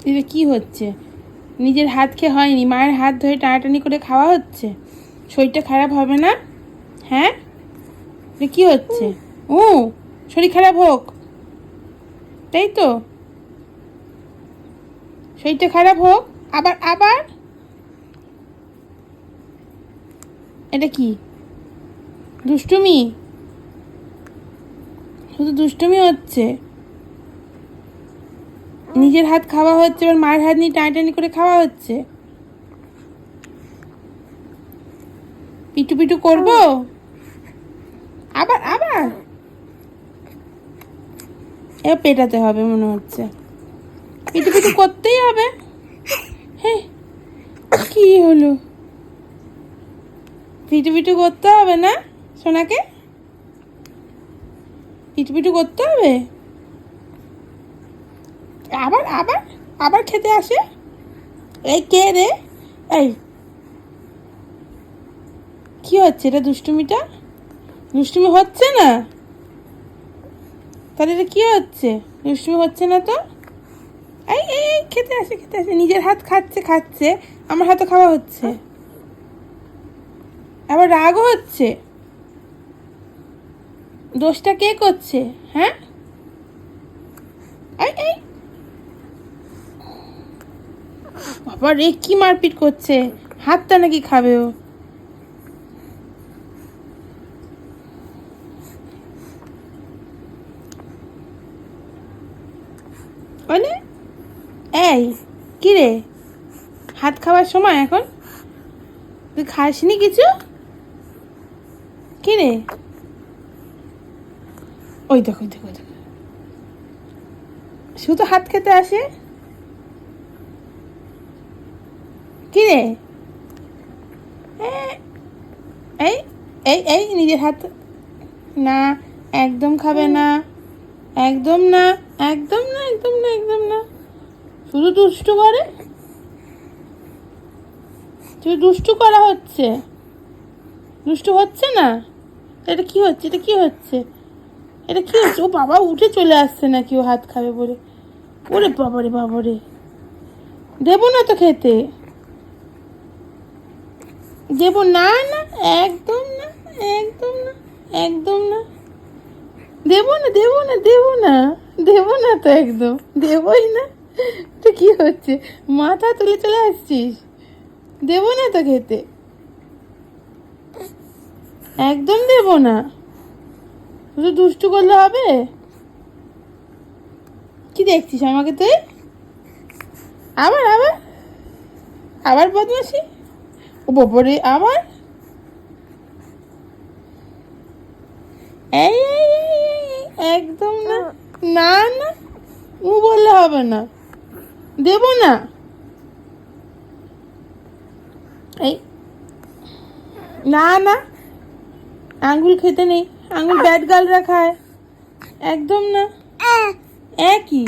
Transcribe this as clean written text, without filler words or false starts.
এটা কি হচ্ছে? নিজের হাত খেয়ে হয়নি, মায়ের হাত ধরে টানাটানি করে খাওয়া হচ্ছে। শরীরটা খারাপ হবে না? হ্যাঁ, এটা কি হচ্ছে? ও, শরীর খারাপ হোক, তাই তো, শরীরটা খারাপ হোক। আবার আবার এটা কি দুষ্টুমি? শুধু দুষ্টুমি হচ্ছে। নিজের হাত খাওয়া হচ্ছে, এবার মায়ের হাত নিয়ে টানাটানি করে খাওয়া হচ্ছে। পিটু পিটু করবো? আবার আবার এবার পেটাতে হবে মনে হচ্ছে। পিটু পিটু করতেই হবে। হ্যাঁ, কি হলো? পিটু পিটু করতে হবে না সোনাকে? পিটু পিটু করতে হবে। আবার আবার আবার খেতে আসে। এই কে রে? এই কি হচ্ছে? এটা দুষ্টুমিটা দুষ্টুমি হচ্ছে না? তাহলে এটা কি হচ্ছে? দুষ্টুমি হচ্ছে না তো? এই এই এই খেতে আসে, খেতে আসে, নিজের হাত খাচ্ছে খাচ্ছে, আমার হাতে খাওয়া হচ্ছে। আবার রাগও হচ্ছে। দোষটা কে করছে? হ্যাঁ, এই এই বাবা রে, কি মারপিট করছে! হাতটা নাকি খাবে ও? মানে এই কি রে, হাত খাওয়ার সময় এখন? তুই খাসনি কিছু? কি রে? ওই দেখো, ওই দেখো, ওই দেখো, শুধু হাত খেতে আসে। কি রে? এই এই এই নিজের হাত না, একদম খাবে না, একদম না, একদম না, একদম না, একদম না। শুধু দুষ্টু করে, শুধু দুষ্টু করা হচ্ছে, দুষ্টু হচ্ছে না। এটা কি হচ্ছে? এটা কি হচ্ছে? এটা কি হচ্ছে? ও বাবা, উঠে চলে আসছে নাকি ও হাত খাবে বলে? ওরে বাবারে, বাবারে, দেবো না তো খেতে, দেবো না, না, একদম না, একদম না, একদম না, দেবো না, দেবো না, দেবো না, দেবো না তো, একদম দেবই না। তো কি হচ্ছে? মাথা তুলে চলে আসছিস? দেবো না তো খেতে, একদম দেবো না। শুধু দুষ্টু করলে হবে? কি দেখছিস আমাকে তুই? আবার আবার আবার বদমাসি। ও বাবারে, আবার এই এই এই, এই, এই, একদম না, না না, ও বললে হবে না, দেবো না। এই না না, আঙ্গুল খেতে নেই, আঙ্গুল ব্যাট গার্লরা খায়, একদম না। একই